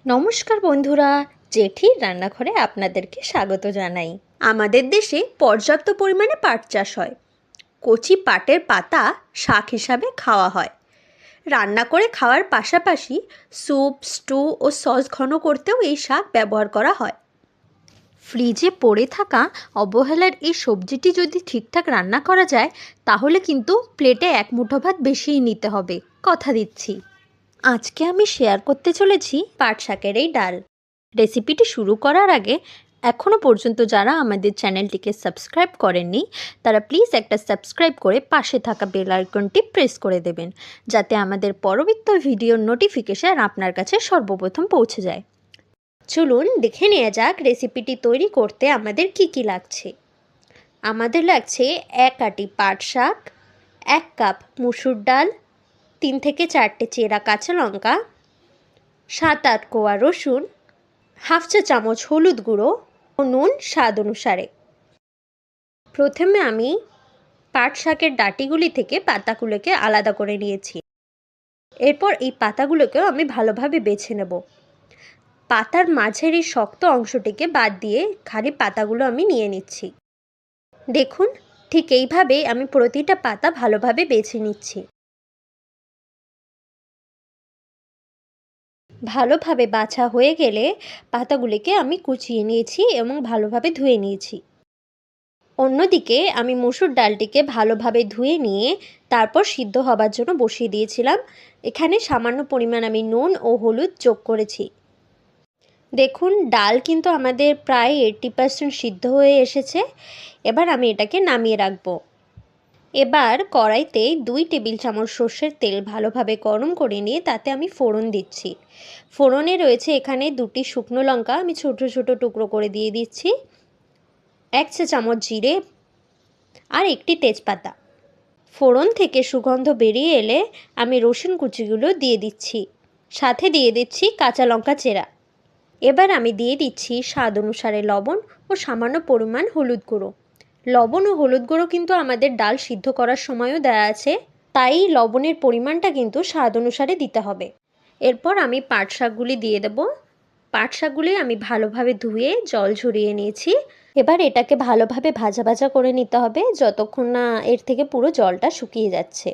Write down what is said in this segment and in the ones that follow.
নমস্কার বন্ধুরা, জেঠির রান্নাঘরে আপনাদেরকে স্বাগত জানাই। আমাদের দেশে পর্যাপ্ত পরিমাণে পাট চাষ হয়। কচি পাটের পাতা শাক হিসাবে খাওয়া হয়। রান্না করে খাওয়ার পাশাপাশি স্যুপ, স্টু ও সস ঘন করতেও এই শাক ব্যবহার করা হয়। ফ্রিজে পড়ে থাকা অবহেলার এই সবজিটি যদি ঠিকঠাক রান্না করা যায় তাহলে কিন্তু প্লেটে এক মুঠো ভাত বেশিই নিতে হবে, কথা দিচ্ছি। আজকে আমি শেয়ার করতে চলেছি পাট শাকের এই ডাল। রেসিপিটি শুরু করার আগে এখনও পর্যন্ত যারা আমাদের চ্যানেলটিকে সাবস্ক্রাইব করেননি তারা প্লিজ একটা সাবস্ক্রাইব করে পাশে থাকা বেল আইকনটি প্রেস করে দেবেন, যাতে আমাদের পরবর্তী ভিডিওর নোটিফিকেশান আপনার কাছে সর্বপ্রথম পৌঁছে যায়। চলুন দেখে নেওয়া যাক রেসিপিটি তৈরি করতে আমাদের কি কি লাগছে। আমাদের লাগছে 1 আঁটি পাট শাক, 1 কাপ মুসুর ডাল, 3 থেকে 4টে চেরা কাঁচা লঙ্কা, 7-8 কোয়া রসুন, হাফ চা চামচ হলুদ গুঁড়ো ও নুন স্বাদ অনুসারে। প্রথমে আমি পাট শাকের ডাঁটিগুলি থেকে পাতাগুলোকে আলাদা করে নিয়েছি। এরপর এই পাতাগুলোকেও আমি ভালোভাবে বেছে নেব। পাতার মাঝের এই শক্ত অংশটিকে বাদ দিয়ে খালি পাতাগুলো আমি নিয়ে নিচ্ছি। দেখুন, ঠিক এইভাবেই আমি প্রতিটা পাতা ভালোভাবে বেছে নিচ্ছি। ভালোভাবে বাছা হয়ে গেলে পাতাগুলিকে আমি কুচিয়ে নিয়েছি এবং ভালোভাবে ধুয়ে নিয়েছি। অন্যদিকে আমি মসুর ডালটিকে ভালোভাবে ধুয়ে নিয়ে তারপর সিদ্ধ হবার জন্য বসিয়ে দিয়েছিলাম। এখানে সামান্য পরিমাণ আমি নুন ও হলুদ যোগ করেছি। দেখুন, ডাল কিন্তু আমাদের প্রায় 80% সিদ্ধ হয়ে এসেছে। এবার আমি এটাকে নামিয়ে রাখবো। এবার কড়াইতে 2 টেবিল চামচ সর্ষের তেল ভালোভাবে গরম করে নিয়ে তাতে আমি ফোড়ন দিচ্ছি। ফোড়নে রয়েছে এখানে 2টি শুকনো লঙ্কা আমি ছোট ছোট টুকরো করে দিয়ে দিচ্ছি, 1 চা চামচ জিরে আর 1টি তেজপাতা। ফোড়ন থেকে সুগন্ধ বেরিয়ে এলে আমি রসুন কুচিগুলো দিয়ে দিচ্ছি, সাথে দিয়ে দিচ্ছি কাঁচা লঙ্কা চেরা। এবার আমি দিয়ে দিচ্ছি স্বাদ অনুসারে লবণ ও সামান্য পরিমাণ হলুদ গুঁড়ো। লবণ ও হলুদ গুঁড়ো কিন্তু আমাদের ডাল সিদ্ধ করার সময়ও দেওয়া আছে, তাই লবণের পরিমাণটা কিন্তু স্বাদ অনুসারে দিতে হবে। এরপর আমি পাট শাকগুলি দিয়ে দেব। পাট শাকগুলি আমি ভালোভাবে ধুয়ে জল ঝরিয়ে নিয়েছি। এবার এটাকে ভালোভাবে ভাজা ভাজা করে নিতে হবে যতক্ষণ না এর থেকে পুরো জলটা শুকিয়ে যাচ্ছে।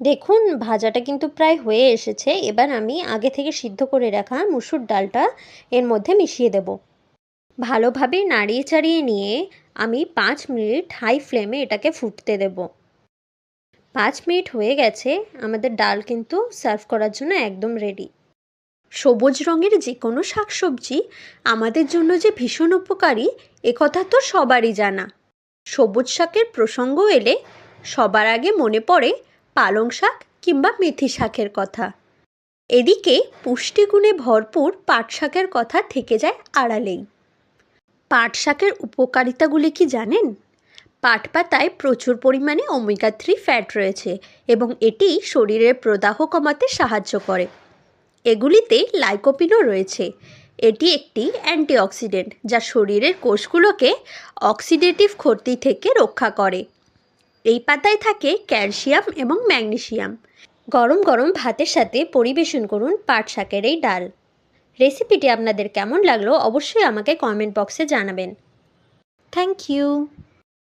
দেখুন, ভাজাটা কিন্তু প্রায় হয়ে এসেছে। এবার আমি আগে থেকে সিদ্ধ করে রাখা মুসুর ডালটা এর মধ্যে মিশিয়ে দেব। ভালোভাবে নাড়িয়ে চাড়িয়ে নিয়ে আমি 5 মিনিট হাই ফ্লেমে এটাকে ফুটতে দেব। 5 মিনিট হয়ে গেছে, আমাদের ডাল কিন্তু সার্ভ করার জন্য একদম রেডি। সবুজ রঙের যে কোনো শাকসবজি আমাদের জন্য যে ভীষণ উপকারী একথা তো সবারই জানা। সবুজ শাকের প্রসঙ্গ এলে সবার আগে মনে পড়ে পালং শাক কিংবা মেথি শাকের কথা। এদিকে পুষ্টিগুণে ভরপুর পাট শাকের কথা থেকে যায় আড়ালেই। পাট শাকের উপকারিতাগুলি কি জানেন? পাট পাতায় প্রচুর পরিমাণে ওমেগা 3 ফ্যাট রয়েছে এবং এটি শরীরের প্রদাহ কমাতে সাহায্য করে। এগুলিতে লাইকোপিনও রয়েছে। এটি একটি অ্যান্টিঅক্সিডেন্ট যা শরীরের কোষগুলোকে অক্সিডেটিভ ক্ষতি থেকে রক্ষা করে। এই পাতায় থাকে ক্যালসিয়াম এবং ম্যাগনেসিয়াম। গরম গরম ভাতের সাথে পরিবেশন করুন পাট শাকের এই ডাল। রেসিপিটি আপনাদের কেমন লাগলো অবশ্যই আমাকে কমেন্ট বক্সে জানাবেন। Thank you.